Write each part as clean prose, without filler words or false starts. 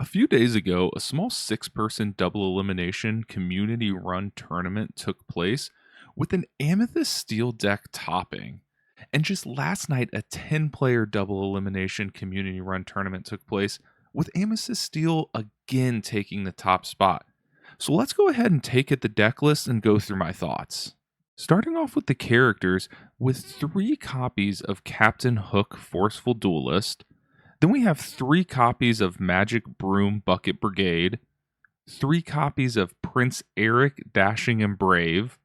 A few days ago, a small 6-person double elimination community run tournament took place with an Amethyst steel deck topping. And just last night, a 10-player double elimination community run tournament took place with Amethyst Steel again taking the top spot. So let's go ahead and take it the deck list and go through my thoughts. Starting off with the characters, with 3 copies of Captain Hook Forceful Duelist, then we have 3 copies of Magic Broom Bucket Brigade, 3 copies of Prince Eric Dashing and Brave,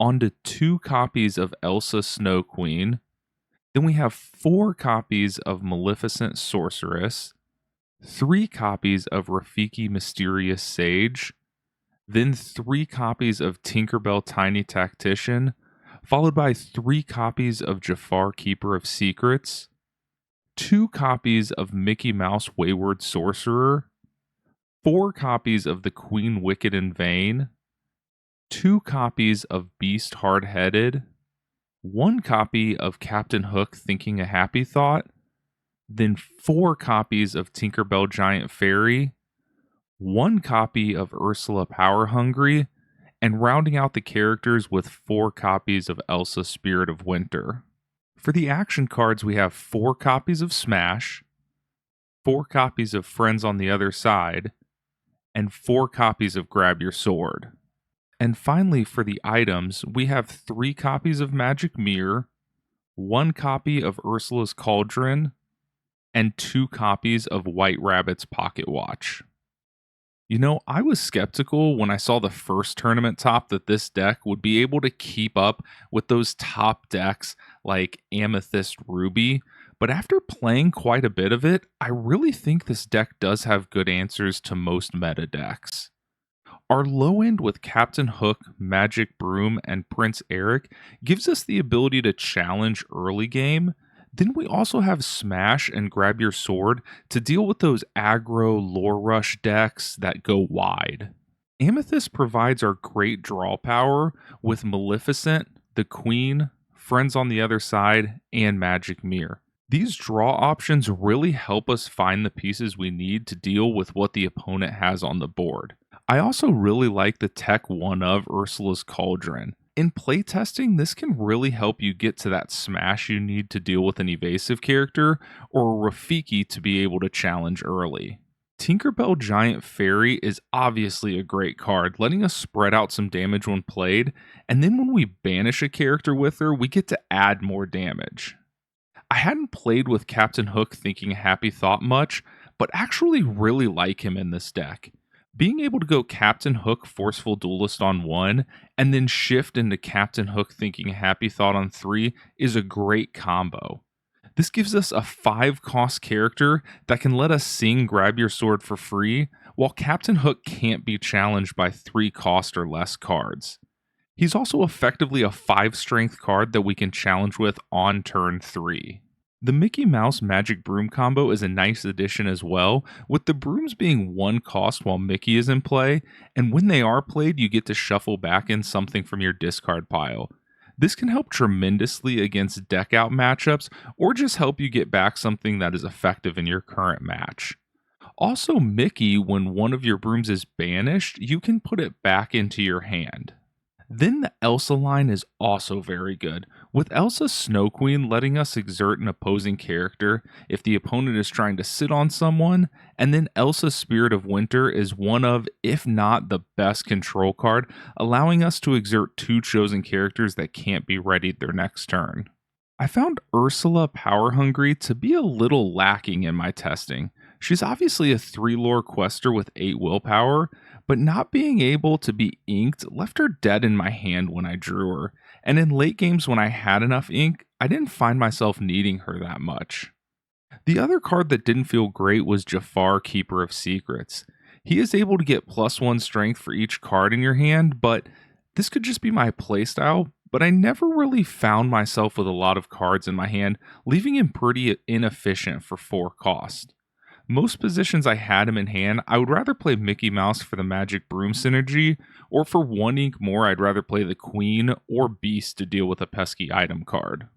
onto 2 copies of Elsa Snow Queen. Then we have 4 copies of Maleficent Sorceress, 3 copies of Rafiki Mysterious Sage, then 3 copies of Tinkerbell Tiny Tactician, followed by 3 copies of Jafar Keeper of Secrets, 2 copies of Mickey Mouse Wayward Sorcerer, 4 copies of the Queen Wicked and Vain, 2 copies of Beast Hard Headed, 1 copy of Captain Hook Thinking a Happy Thought, then 4 copies of Tinkerbell Giant Fairy, 1 copy of Ursula Power Hungry, and rounding out the characters with 4 copies of Elsa Spirit of Winter. For the action cards, we have 4 copies of Smash, 4 copies of Friends on the Other Side, and 4 copies of Grab Your Sword. And finally, for the items, we have 3 copies of Magic Mirror, 1 copy of Ursula's Cauldron, and 2 copies of White Rabbit's Pocket Watch. You know, I was skeptical when I saw the first tournament top that this deck would be able to keep up with those top decks like Amethyst Ruby, but after playing quite a bit of it, I really think this deck does have good answers to most meta decks. Our low end with Captain Hook, Magic Broom, and Prince Eric gives us the ability to challenge early game. Then we also have Smash and Grab Your Sword to deal with those aggro lore rush decks that go wide. Amethyst provides our great draw power with Maleficent, the Queen, Friends on the Other Side, and Magic Mirror. These draw options really help us find the pieces we need to deal with what the opponent has on the board. I also really like the tech one of Ursula's Cauldron. In playtesting, this can really help you get to that smash you need to deal with an evasive character or a Rafiki to be able to challenge early. Tinkerbell Giant Fairy is obviously a great card, letting us spread out some damage when played, and then when we banish a character with her, we get to add more damage. I hadn't played with Captain Hook Thinking a Happy Thought much, but actually really like him in this deck. Being able to go Captain Hook Forceful Duelist on 1 and then shift into Captain Hook Thinking a Happy Thought on 3 is a great combo. This gives us a 5-cost character that can let us sing Grab Your Sword for free, while Captain Hook can't be challenged by 3 cost or less cards. He's also effectively a 5-strength card that we can challenge with on turn 3. The Mickey Mouse Magic Broom combo is a nice addition as well, with the brooms being 1 cost while Mickey is in play, and when they are played, you get to shuffle back in something from your discard pile. This can help tremendously against deck out matchups, or just help you get back something that is effective in your current match. Also, Mickey, when one of your brooms is banished, you can put it back into your hand. Then the Elsa line is also very good, with Elsa Snow Queen letting us exert an opposing character if the opponent is trying to sit on someone, and then Elsa Spirit of Winter is one of, if not the best control card, allowing us to exert 2 chosen characters that can't be readied their next turn. I found Ursula Power Hungry to be a little lacking in my testing. She's obviously a 3-lore quester with 8 willpower, but not being able to be inked left her dead in my hand when I drew her, and in late games when I had enough ink, I didn't find myself needing her that much. The other card that didn't feel great was Jafar Keeper of Secrets. He is able to get +1 strength for each card in your hand, but this could just be my playstyle, but I never really found myself with a lot of cards in my hand, leaving him pretty inefficient for 4 cost. Most positions I had him in hand, I would rather play Mickey Mouse for the Magic Broom synergy, or for 1 ink more, I'd rather play the Queen or Beast to deal with a pesky item card.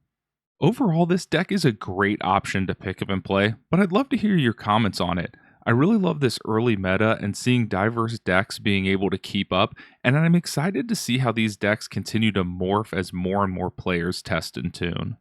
Overall, this deck is a great option to pick up and play, but I'd love to hear your comments on it. I really love this early meta and seeing diverse decks being able to keep up, and I'm excited to see how these decks continue to morph as more and more players test and tune.